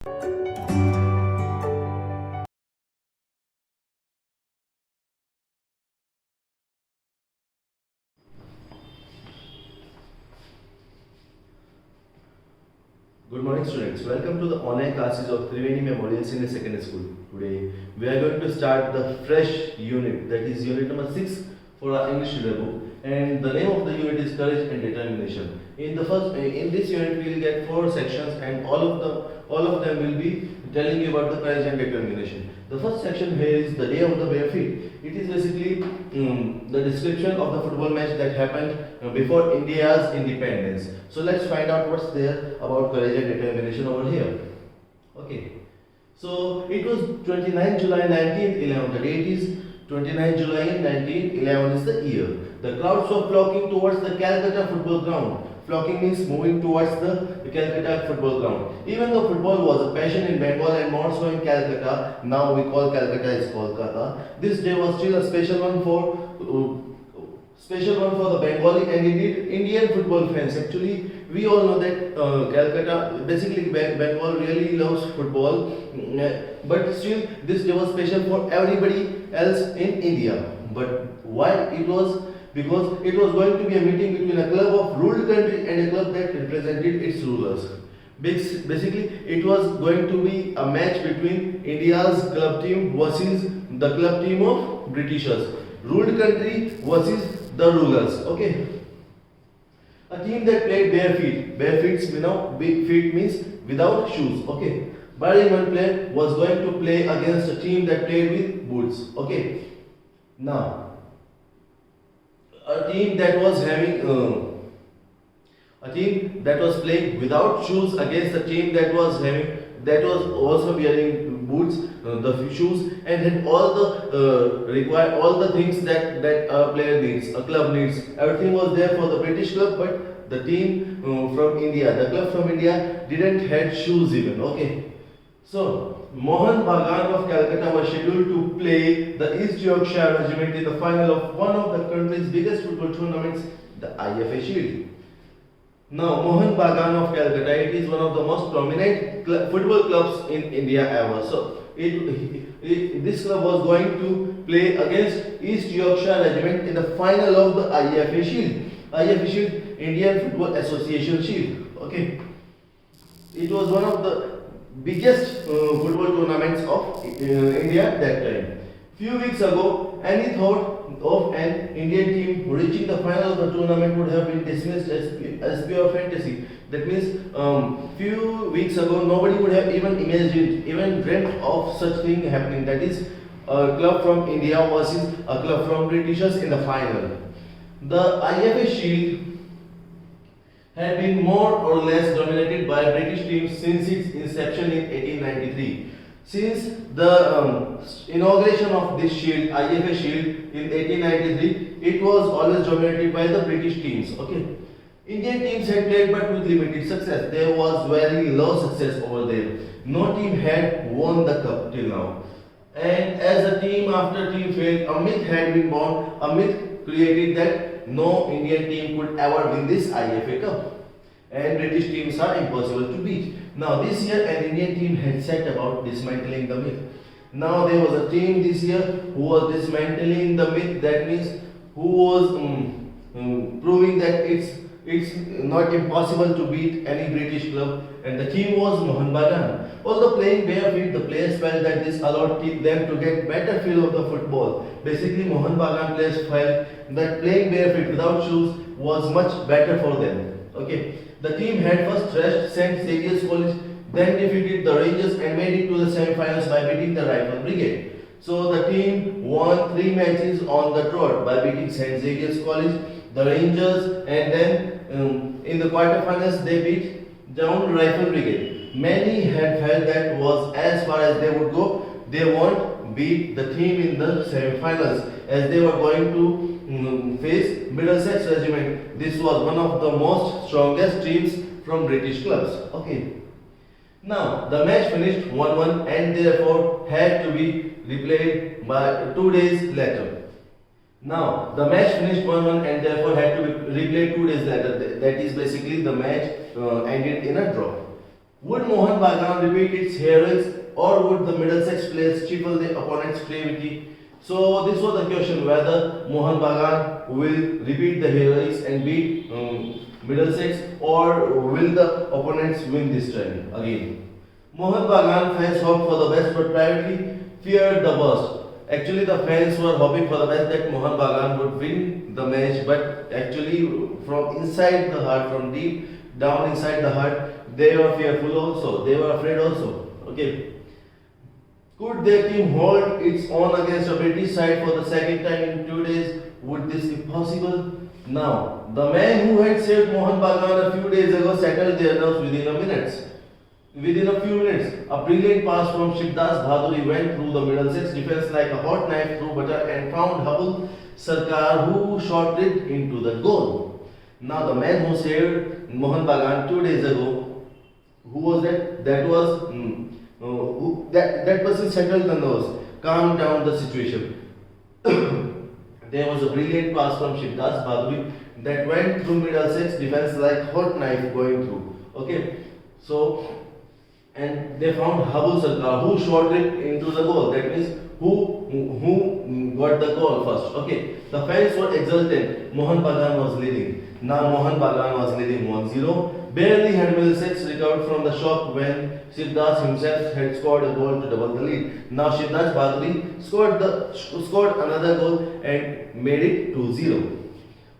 Good morning students, welcome to the online classes of Triveni Memorial Senior Secondary School. Today we are going to start the fresh unit, that is unit number 6 for our English reader book, and the name of the unit is Courage and Determination. In this unit we will get 4 sections, and all of them will be telling you about the courage and determination. The first section here is the day of the bare feet. It is basically the description of the football match that happened before India's independence. So let's find out what's there about courage and determination over here. Okay. So it was 29 July 1911. The date is 29 July 1911 is the year. The crowds were flocking towards the Calcutta football ground. Flocking means moving towards the Calcutta football ground. Even though football was a passion in Bengal and more so in Calcutta, now we call Calcutta as Kolkata, this day was still a special one for the Bengali and indeed Indian football fans. Actually, we all know that Calcutta, basically Bengal really loves football, but still this day was special for everybody else in India. But why it was? Because it was going to be a meeting between a club of ruled country and a club that represented its rulers. Basically, it was going to be a match between India's club team versus the club team of Britishers. Ruled country versus the rulers. Okay. A team that played bare feet. Bare feet means without shoes. Okay. Barring one player was going to play against a team that played with boots. Okay. Now, a team that was playing without shoes against a team that was also wearing boots, the shoes, and had all the things that a player needs, a club needs. Everything was there for the British club, but the team from India, the club from India, didn't had shoes even. Okay. So, Mohan Bagan of Calcutta was scheduled to play the East Yorkshire Regiment in the final of one of the country's biggest football tournaments, the IFA Shield. Now, Mohan Bagan of Calcutta, it is one of the most prominent football clubs in India ever. So, this club was going to play against East Yorkshire Regiment in the final of the IFA Shield. IFA Shield, Indian Football Association Shield. Okay. It was one of the biggest football tournaments of India that time. Few weeks ago, any thought of an Indian team reaching the final of the tournament would have been dismissed as pure fantasy. That means, few weeks ago, nobody would have even imagined, even dreamt of such thing happening. That is, a club from India versus a club from Britishers in the final. The IFA Shield had been more or less dominated by British teams since its inception in 1893. Since the inauguration of this shield, IFA Shield, in 1893, it was always dominated by the British teams. Okay. Indian teams had played but with limited success. There was very low success over there. No team had won the cup till now. And as a team after team failed, a myth had been born, a myth created that no Indian team could ever win this IFA Cup. And British teams are impossible to beat. Now this year an Indian team had set about dismantling the myth. Now there was a team this year who was dismantling the myth, that means who was proving that it's not impossible to beat any British club, and the team was Mohan Bagan. Although playing bare feet, the players felt that this allowed them to get better feel of the football. Basically, Mohan Bagan players felt that playing bare feet without shoes was much better for them. Okay. The team had first thrashed St. Xavier's College, then defeated the Rangers and made it to the semi-finals by beating the Rifle Brigade. So the team won 3 matches on the trot by beating St. Xavier's College, the Rangers, and then in the quarterfinals they beat down Rifle Brigade. Many had felt that was as far as they would go. They won't beat the team in the semi-finals as they were going to face Middlesex Regiment. This was one of the most strongest teams from British clubs. Okay. Now the match finished 1-1 and therefore had to be replayed by 2 days later. Now the match finished 1-1 and therefore had to be replayed 2 days later. That is basically the match ended in a draw. Would Mohan Bagan repeat its heroics or would the Middlesex players stifle the opponent's creativity? So this was the question whether Mohan Bagan will repeat the heroics and beat Middlesex or will the opponents win this time again. Mohan Bagan fans hoped for the best but privately feared the worst. Actually, the fans were hoping for the best that Mohan Bagan would win the match, but actually, from inside the heart, from deep down inside the heart, they were fearful also. They were afraid also. Okay. Could their team hold its own against a British side for the second time in 2 days? Would this be possible? Now, the man who had saved Mohan Bagan a few days ago settled their nerves within a minute. Within a few minutes, a brilliant pass from Shivdas Bhaduri went through the Middlesex defense like a hot knife through butter and found Habul Sarkar who shot it into the goal. Now the man who saved Mohan Bagan 2 days ago, who was that? That person settled the nerves, calmed down the situation. There was a brilliant pass from Shivdas Bhaduri that went through Middlesex defense like hot knife going through. Okay, so and they found Habul Sarkar who shot it into the goal. That means who got the goal first. Okay, the fans were exultant. Mohan Bagan was leading. Now Mohan Bagan was leading 1-0. Barely had Middlesex recovered from the shock when Shivdas himself had scored a goal to double the lead. Now Shivdas Bhaduri scored another goal and made it 2-0.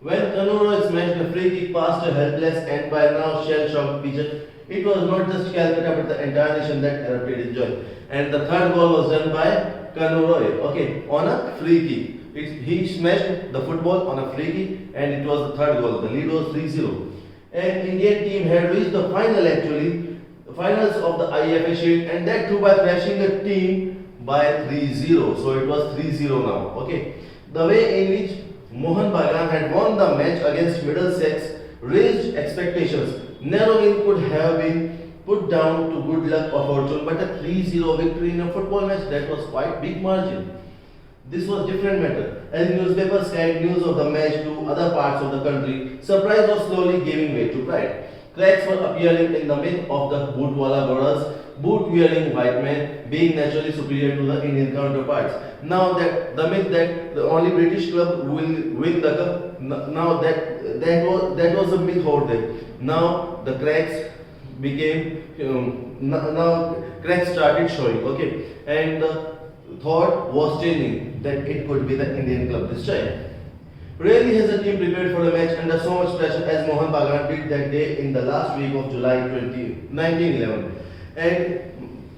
When Kanuro smashed a free kick past a helpless and by now shell-shocked pitcher, it was not just Calcutta but the entire nation that erupted in joy. And the third goal was done by Kanuro, okay, on a free kick. He smashed the football on a free kick and it was the third goal. The lead was 3-0. And Indian team had reached the final actually, the finals of the IFA Shield and that too by thrashing the team by 3-0. So it was 3-0 now, okay. The way in which Mohan Bagan had won the match against Middlesex raised expectations. Narrow win could have been put down to good luck or fortune, but a 3-0 victory in a football match, that was quite big margin. This was different matter. As newspapers carried news of the match to other parts of the country, surprise was slowly giving way to pride. Cracks were appearing in the myth of the bootwala brothers, boot-wearing white men being naturally superior to the Indian counterparts. Now that the myth that the only British club will win the cup, now that was a myth out there. Now the cracks became now cracks started showing. Okay, and the thought was changing that it could be the Indian club this time. Rarely has a team prepared for a match under so much pressure as Mohan Bagan did that day in the last week of July 1911. And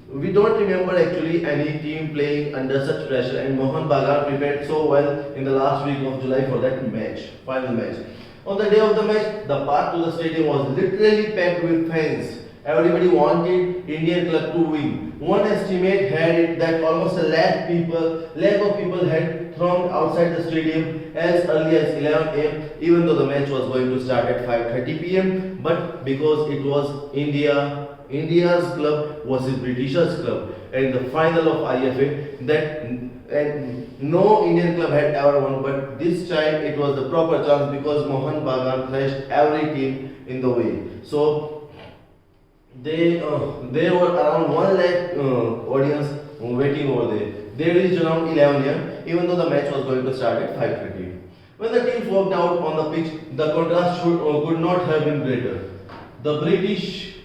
we don't remember actually any team playing under such pressure, and Mohan Bagan prepared so well in the last week of July for that match, final match. On the day of the match, the path to the stadium was literally packed with fans. Everybody wanted Indian club to win. One estimate had it that almost a lakh of people had thronged outside the stadium as early as 11 am, even though the match was going to start at 5:30 pm. But because it was India's club versus Britishers club, and the final of IFA, that and no Indian club had ever won. But this time it was the proper chance because Mohan Bagan thrashed every team in the way. So there were around 1 lakh audience waiting over there. They reached around 11 am, even though the match was going to start at 5:30. When the teams walked out on the pitch, the contrast could not have been greater. The British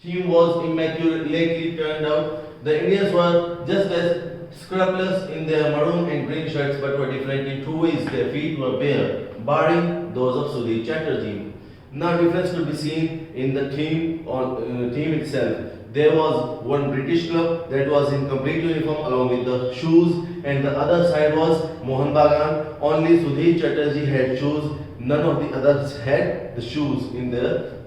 team was immaculately turned out. The Indians were just as scrupulous in their maroon and green shirts, but were different in two ways. Their feet were bare, barring those of Sudhir Chatterjee. Now difference could be seen in the team itself. There was one British club that was in complete uniform along with the shoes, and the other side was Mohan Bagan. Only Sudhir Chatterjee had shoes. None of the others had the shoes in their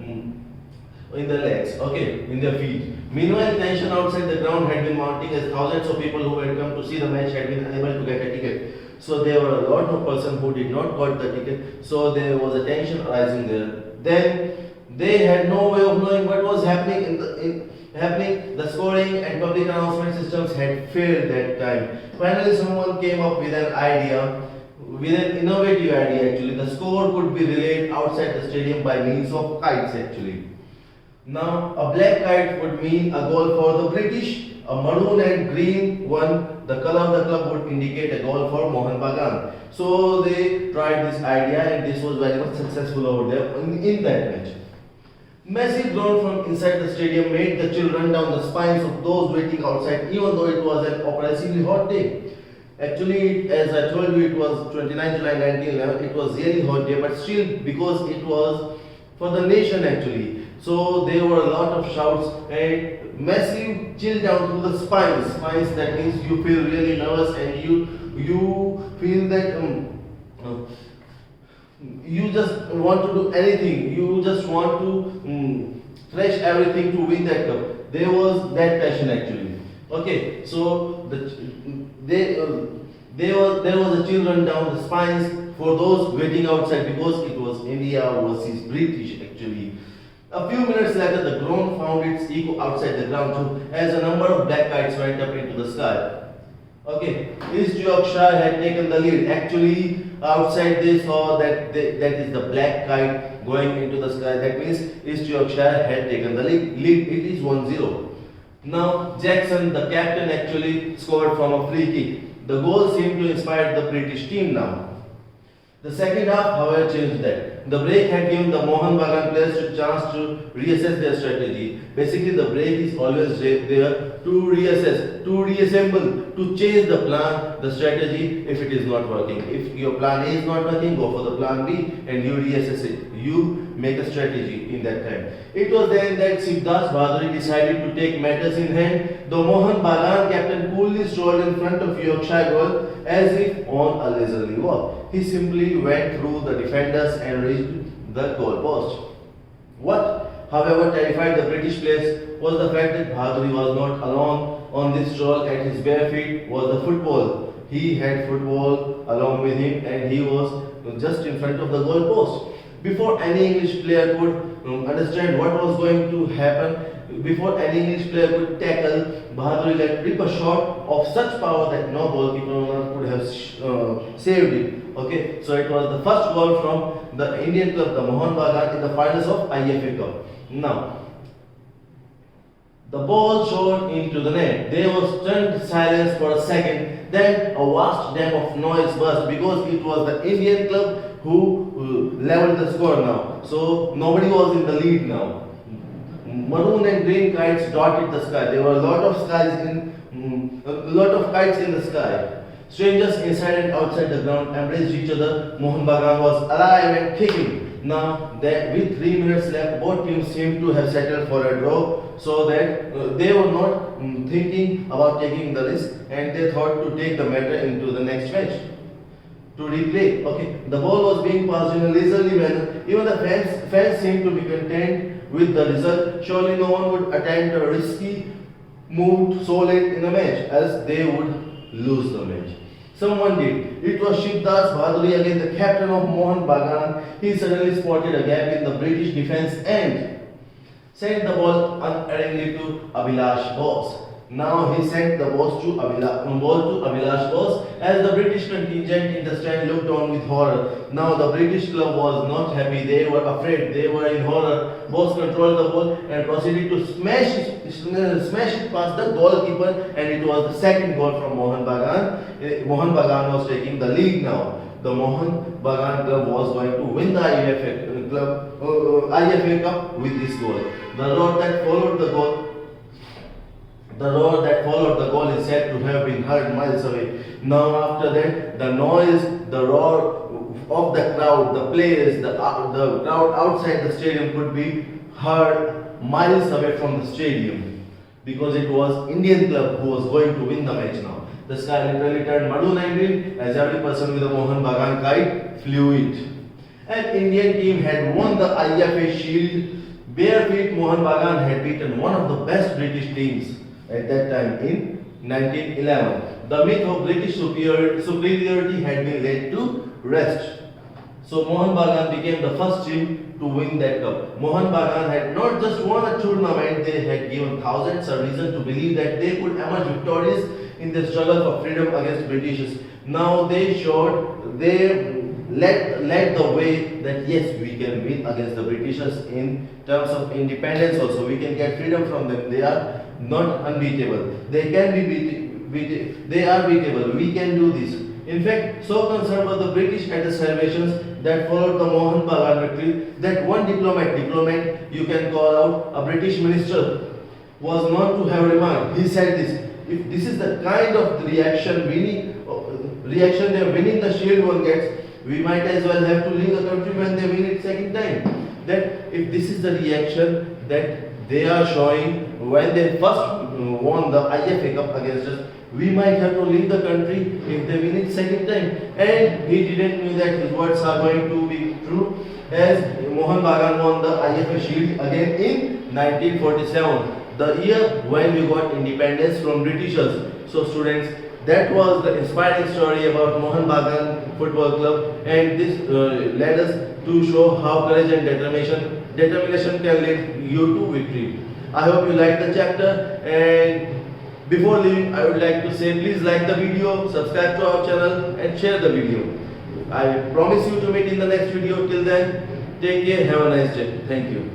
legs, okay, in their feet. Meanwhile, tension outside the ground had been mounting as thousands of people who had come to see the match had been unable to get a ticket. So there were a lot of persons who did not got the ticket. So there was a tension arising there. Then they had no way of knowing what was happening happening. The scoring and public announcement systems had failed that time. Finally, someone came up with an idea, with an innovative idea actually. The score could be relayed outside the stadium by means of kites actually. Now, a black kite would mean a goal for the British. A maroon and green one, the color of the club, would indicate a goal for Mohun Bagan. So they tried this idea, and this was very much successful over there in that match. Massive ground from inside the stadium made the chill run down the spines of those waiting outside, even though it was an oppressively hot day. Actually, as I told you, it was 29 July 1911. It was really hot day, but still, because it was for the nation actually. So there were a lot of shouts and massive chill down to the spines. Spines, that means you feel really nervous and you feel that you just want to do anything. You just want to thresh everything to win that cup. There was that passion actually. Okay, so there was a chill run down the spines for those waiting outside because it was India versus British actually. A few minutes later, the ground found its echo outside the ground too, as a number of black kites went up into the sky. Okay, East Yorkshire had taken the lead. Actually, outside they saw that that is the black kite going into the sky. That means East Yorkshire had taken the lead. It is 1-0. Now, Jackson, the captain, actually scored from a free kick. The goal seemed to inspire the British team now. The second half, however, changed that. The break had given the Mohun Bagan players a chance to reassess their strategy. Basically, the break is always there to reassess, to reassemble, to change the plan, the strategy if it is not working. If your plan A is not working, go for the plan B and you reassess it. You make a strategy in that time. It was then that Sivdas Bahaduri decided to take matters in hand. The Mohun Bagan captain coolly strolled in front of Yorkshire goal as if on a leisurely walk. He simply went through the defenders and reached the goal post. What, however, terrified the British players was the fact that Bahaduri was not alone on this stroll. At his bare feet was the football. He had football along with him and he was just in front of the goal post. Before any English player could understand what was going to happen, before any English player could tackle, Bahaduri let rip a shot of such power that no goalkeeper could have saved it. Okay, so it was the first goal from the Indian club, the Mohun Bagan, in the finals of IFA Cup. Now, the ball shot into the net. There was stunned silence for a second. Then a vast dam of noise burst because it was the Indian club who leveled the score now. So nobody was in the lead now. Maroon and green kites dotted the sky. There were a lot of kites in the sky. Strangers inside and outside the ground embraced each other. Mohun Bagan was alive and kicking. Now, that with 3 minutes left, both teams seemed to have settled for a draw, so that they were not thinking about taking the risk, and they thought to take the matter into the next match to replay. Okay, the ball was being passed in a leisurely manner. Even the fans seemed to be content with the result. Surely no one would attempt a risky move so late in a match, as they would lose the match. Someone did. It was Shivdas Bahaduri again, the captain of Mohun Bagan. He suddenly spotted a gap in the British defense and sent the ball unerringly to Abhilash Bose. Now he sent the ball to Abhilash Bose as the British contingent in the stand looked on with horror. Now the British club was not happy. They were afraid. They were in horror. Bose controlled the ball and proceeded to smash it past the goalkeeper, and it was the second goal from Mohun Bagan. Mohun Bagan was taking the lead now. The Mohun Bagan club was going to win the IFA Cup with this goal. The roar that followed the goal is said to have been heard miles away. Now after that, the noise, the roar of the crowd, the players, the crowd outside the stadium could be heard miles away from the stadium, because it was Indian club who was going to win the match now. The sky literally turned maroon and green as every person with a Mohun Bagan kite flew it. An Indian team had won the IFA Shield. Bare feet Mohun Bagan had beaten one of the best British teams at that time in 1911. The myth of British superiority had been laid to rest. So Mohun Bagan became the first team to win that cup. Mohun Bagan had not just won a tournament, they had given thousands a reason to believe that they could emerge victorious in the struggle for freedom against Britishers. Now they showed their led the way that yes, we can win against the Britishers in terms of independence also. We can get freedom from them. They are not unbeatable. They can be they are beatable. We can do this. In fact, so concerned were the British at the celebrations that followed the Mohun Bagan victory that one diplomat you can call out, a British minister, was known to have remarked. He said this: if this is the kind of reaction that winning the Shield one gets, we might as well have to leave the country when they win it second time. That if this is the reaction that they are showing when they first won the IFA Cup against us, we might have to leave the country if they win it second time. And he didn't know that his words are going to be true, as Mohun Bagan won the IFA Shield again in 1947, the year when we got independence from Britishers. So students, that was the inspiring story about Mohun Bagan Football Club, and this led us to show how courage and determination can lead you to victory. I hope you liked the chapter, and before leaving, I would like to say please like the video, subscribe to our channel and share the video. I promise you to meet in the next video. Till then, take care, have a nice day. Thank you.